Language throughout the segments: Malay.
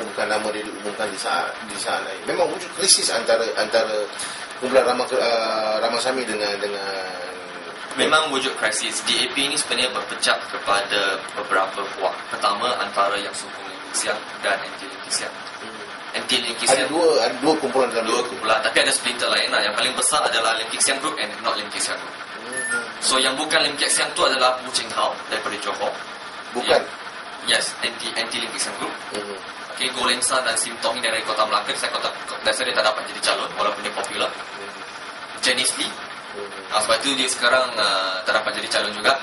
bukan nama dia diumumkan di saat lain. Memang wujud krisis antara kumpulan Ramasamy dengan memang wujud krisis. DAP ini sebenarnya berpecah kepada beberapa puak. Pertama, antara yang sokong Lim Kee Siang dan anti Lim Kee Siang. Anti Lim Kee Siang ada dua kumpulan dalam dua kumpulan, tapi ada splinter lain lah. Yang paling besar adalah Lim Kee Siang Group and not Lim Kee Siang Group. So yang bukan Lim Kee Siang tu adalah Wu Ching Hao daripada Johor. Bukan. Yes, anti Lim Kee Siang Group. Okay, Goh Leng San dan Sim Tong dari Kota Melaka. Saya dia tak dapat jadi calon walaupun dia popular. Janice Lee. Sebab itu dia sekarang tak dapat jadi calon juga.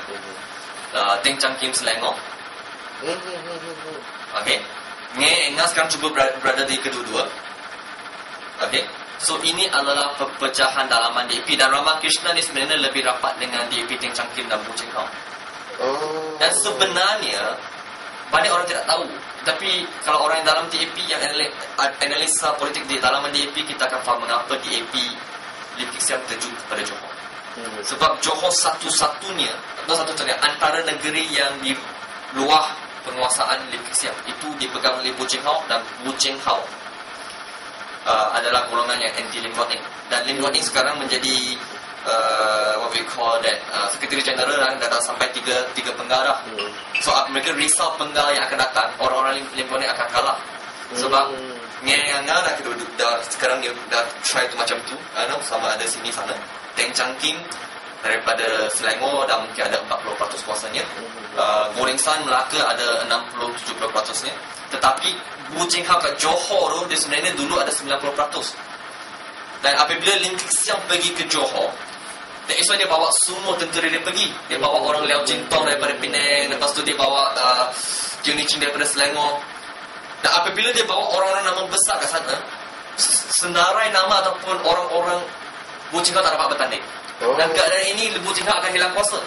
Teng Chang Kim Selangor. Okay. Nge Enga sekarang cuba berada di kedua-dua. Okay. So ini adalah perpecahan dalaman DAP, dan Ramakrishna ni sebenarnya lebih rapat dengan DAP Teng Chang Kim dan Wu Ching Hao. Dan sebenarnya banyak orang tidak tahu, tapi kalau orang yang dalam DAP yang analisa politik di dalaman DAP, kita akan faham mengapa DAP Lim Kee Siang terjun kepada Johor. Sebab Johor satu-satunya antara negeri yang di luar penguasaan Lim Kee Siang itu dipegang oleh Wu Ching Hao, dan Wu Ching Hao adalah golongan yang anti Lim Guan Eng, dan Lim Guan Eng sekarang menjadi what we call that Secretary General, dan dah sampai tiga penggarah. So mereka risau penggal yang akan datang, orang-orang Lim Guan Eng akan kalah. Sebab Nganga dah sekarang dia dah try tu macam tu, sama ada sini sana. Teng Chang Kim daripada Selangor dah mungkin ada 40% kuasanya. Goh Leng San Melaka ada 60-70% nya. Tetapi Wu Ching Hao kat Johor tu, dia sebenarnya dulu ada 90%. Dan apabila Lim Kee Siang pergi ke Johor, that is why dia bawa semua tentera dia pergi. Dia bawa orang Liao Jintong daripada Penang, lepas tu dia bawa Teo Ni Ching daripada Selangor. Dan apabila dia bawa orang-orang nama besar kat sana, senarai nama ataupun orang-orang Wu Ching Hao tak dapat bertanding. Dan keadaan ini Wu Ching Hao akan hilang kuasa.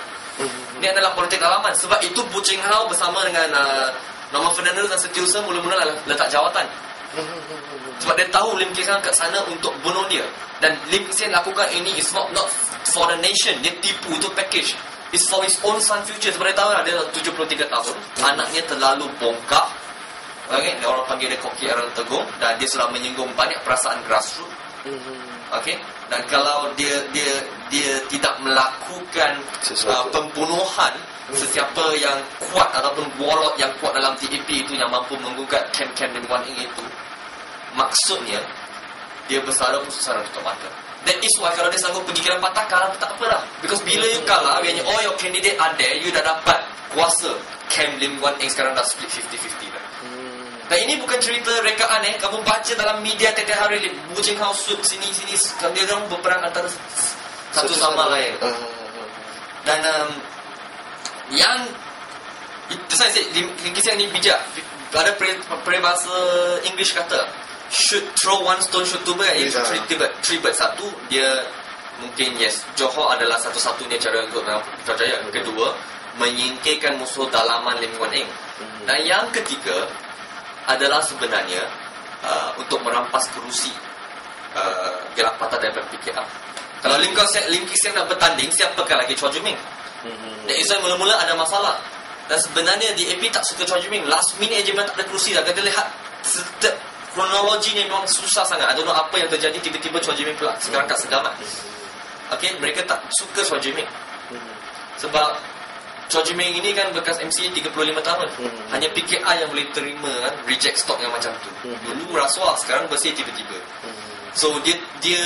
Ini adalah politik dalaman. Sebab itu Wu Ching Hao bersama dengan Norman Fernandez dan Setiausaha mula-mula letak jawatan. Sebab dia tahu Lim Kee Siang kat sana untuk bunuh dia. Dan Lim Kee Siang lakukan ini is not for the nation. Dia tipu, itu package. It's for his own son future. Sebab dia tahu dia dah 73 tahun, anaknya terlalu bongkak. Okay, orang panggil dia koki Aaron Tegung, dan dia sudah menyinggung banyak perasaan grassroots. Okay, dan kalau dia tidak melakukan pembunuhan sesiapa yang kuat ataupun warlord yang kuat dalam DAP itu yang mampu menggugat kem-kem Lim Guan Eng itu, maksudnya dia bersara secara tutup mata. That is why kalau dia sanggup pergi ke Patah kalah, tak apalah. Because bila you kalah, your candidate are there, you dah dapat kuasa. Kem Lim Guan Eng sekarang dah split 50-50 dah. Dan ini bukan cerita rekaan. Kamu baca dalam media tiap hari, Wu Ching Hao suit sini, dia orang berperang antara satu sama lain. Dan yang itu saya Lim Kee Siang ni bijak. Ada peribahasa English kata, shoot throw one stone, shoot two birds. Three birds. Satu, dia mungkin Johor adalah satu-satunya cara untuk berjaya. Kedua, menyingkirkan musuh dalaman Lim Guan Eng. Dan yang ketiga adalah sebenarnya untuk merampas kerusi Gelak Patah daripada PKR. Kalau Lim Kee Siang nak bertanding, siapakah lagi Chua Ju Ming? Dan itu mula-mula ada masalah. Dan sebenarnya DAP tak suka Chua Ju Ming. Last minute je memang tak ada kerusi dah. Kita lihat kronologi ni memang susah sangat. I don't know apa yang terjadi, tiba-tiba Chua Ju Ming pula sekarang kat Segamat. Okay, mereka tak suka Chua Ju Ming. Sebab Chua Ju Ming ini kan bekas MCA 35 tahun. Hanya PKR yang boleh terima kan, reject stock yang macam tu. Dulu rasuah, sekarang bersih tiba-tiba. So dia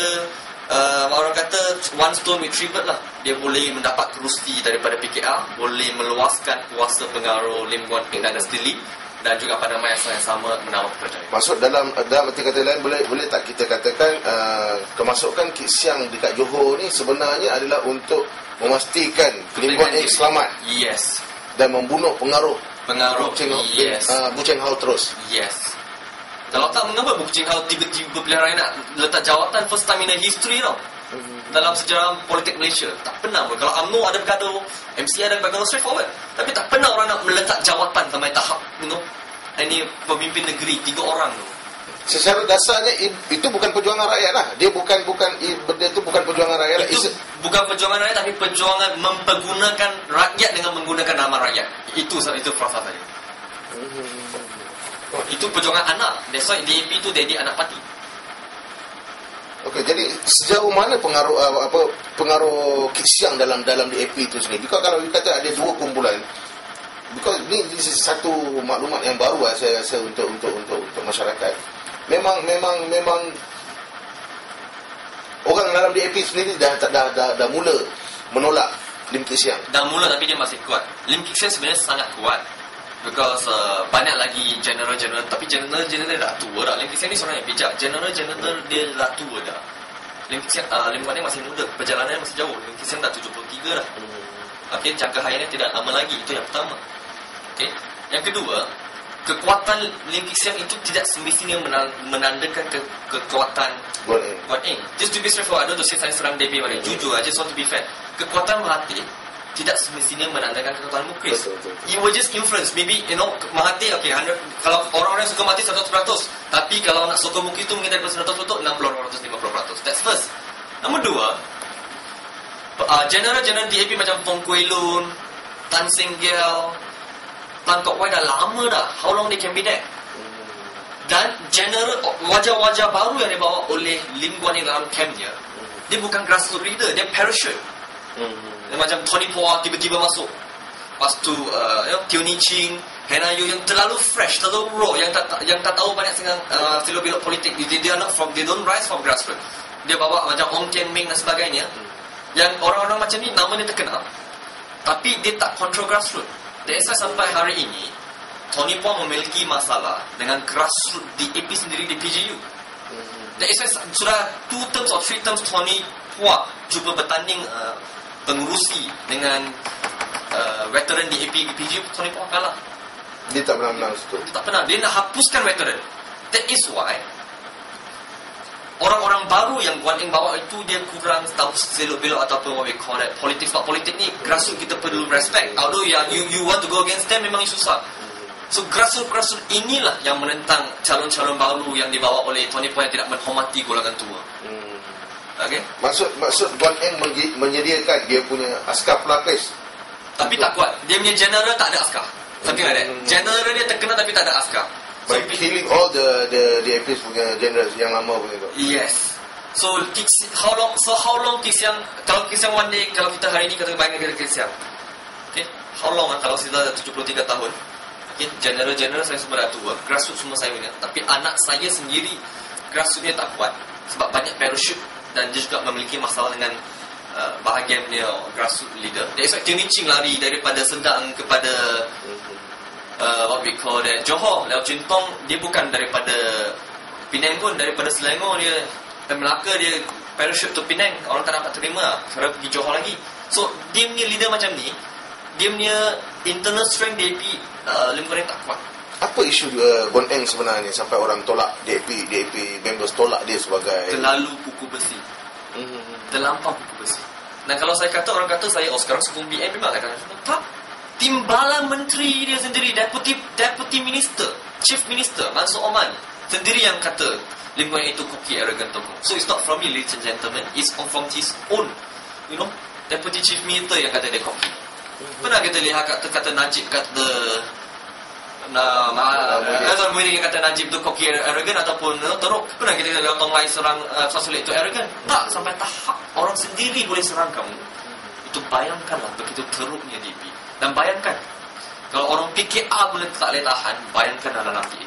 orang kata one stone with three birds lah. Dia boleh mendapat kerusi daripada PKR, boleh meluaskan kuasa pengaruh Lim Guan Eng dan Dynasty, dan juga pada masa yang sama menawar kepercayaan. Maksud dalam arti kata lain, boleh tak kita katakan kemasukan Kee Siang dekat Johor ni sebenarnya adalah untuk memastikan Lim Guan Eng selamat. Yes. Dan membunuh pengaruh Wu Ching Hao terus. Yes. Kalau tak, mengapa Wu Ching Hao tiba-tiba pilihan raya nak letak jawatan first time in the history tau? Dalam sejarah politik Malaysia tak pernah pun. Kalau UMNO ada bergaduh, MCA ada bergaduh, straight forward. Tapi tak pernah orang nak meletak jawatan sampai tahap ini pemimpin negeri 3 orang tu. Secara dasarnya itu bukan perjuangan rakyat lah. Dia bukan benda itu bukan perjuangan rakyat lah. Itu bukan perjuangan rakyat, tapi perjuangan mempergunakan rakyat dengan menggunakan nama rakyat. Itu frasa saya. Itu perjuangan anak. That's why DAP tu jadi anak parti. Okey, jadi sejauh mana pengaruh Kit Siang dalam DAP itu sendiri? Because kalau kita kata ada dua kumpulan, because ini satu maklumat yang baru saya rasa untuk masyarakat. Memang orang dalam DAP sendiri dah mula menolak Lim Kit Siang. Dah mula tapi dia masih kuat. Lim Kit Siang sebenarnya sangat kuat. Because banyak lagi general-general, tapi general-general dah tua dah. Lim Kit Siang ni seorang yang bijak. General-general dia dah tua dah. Lim Kit Siang, Lim Guan Eng masih muda, perjalanannya masih jauh. Lim Kit Siang dah 73 dah. Okey, jangka hayatnya tidak lama lagi. Itu yang pertama. Okey. Yang kedua, kekuatan Lim Kit Siang itu tidak semestinya menandakan kekuatan Guan Eng. Just to be straightforward, I don't want to say saya serang DAP balik. Jujur, I just want to be fair. Kekuatan Mahathir tidak semestinya menandakan kekuatan Mukhlis. You will just influence. Maybe, Mahathir, okay, kalau orang-orang suka Mahathir 100%. Tapi kalau nak sokong Mukhlis tu mungkin daripada 100%, 60%, 50%. That's first. Nombor dua, general-general DAP macam Tong Kue Lun, Tan Seng Giao, Tan Kok Wai dah lama dah. How long they can be there? Dan general, wajah-wajah baru yang dibawa oleh Lim Guan Eng dalam campnya, dia bukan grassroots leader, dia parachute. Macam Tony Poa tiba-tiba masuk. Lepas tu Teo Ni Ching, Hannah Yeoh yang terlalu fresh, terlalu raw, yang tak tahu banyak dengan selok-belok politik. They don't rise from grassroots. Dia bawa macam Ong Tian Ming dan sebagainya. Yang orang-orang macam ni nama dia terkenal, tapi dia tak control grassroots. That's why sampai hari ini Tony Poa memiliki masalah dengan grassroots DAP sendiri di PJU. That's why sudah 2 terms or 3 terms Tony Poa cuba bertanding pengurusi dengan veteran DAP di PJU, Tony Poa kalah. Dia tak pernah menang situ. Dia tak pernah. Dia nak hapuskan veteran. That is why orang-orang baru yang Guan Eng bawa itu dia kurang tahu selok-belok ataupun what we call that politik. Sebab politik ni grassroots kita perlu respect. Although you want to go against them memang susah. So grassroots inilah yang menentang calon-calon baru yang dibawa oleh Tony Poa yang tidak menghormati golongan tua. Okay? Maksud Guan Eng menyediakan dia punya askar pelapis, tapi tak kuat. Dia punya general tak ada askar. Something like that. General dia terkenal tapi tak ada askar. By killing all the DAPs punya generals yang lama punya tu. Yes. So how long Kit Siang, kalau Kit Siang one day, kalau kita hari ni kata bayangkan Kit Siang, okay, how long kalau sudah 73 tahun, okay, general saya semua dah tua, grassroots semua saya punya, tapi anak saya sendiri grassroots dia tak kuat sebab banyak parachute dan dia juga memiliki masalah dengan bahagian dia grassroots leader. That's why Teo Ni Ching lari daripada Sedang kepada what we call that Johor. Lau Chun Tong dia bukan daripada Penang pun, daripada Selangor dia, dan Melaka dia parachute to Penang. Orang tak dapat terima, sekarang pergi Johor lagi. So dia punya leader macam ni, dia punya internal strength DAP Lim Guan Eng tak kuat. Apa isu Guan Eng sebenarnya sampai orang tolak DAP members tolak dia sebagai terlalu kuku besi, terlampau kuku besi. Dan kalau saya kata, orang kata saya sekarang sokong BN, memang saya kata tak. Timbalan menteri dia sendiri, deputy minister, chief minister Mansur Oman sendiri yang kata Lim Guan Eng itu cocky, arrogant tokoh. So it's not from me, ladies and gentlemen, it's from his own, deputy chief minister yang kata dia cocky. Pernah kita lihat kata Najib kata Azam Muhyiddin kata Najib tu cocky, arrogant ataupun teruk. Pernah kita lihat Tong Lai serang Sasulit itu arrogant? Tak, sampai tahap orang sendiri boleh serang kamu. Itu bayangkanlah begitu teruknya DP. Dan bayangkan kalau orang PKR boleh tak boleh tahan, bayangkan dalam nanti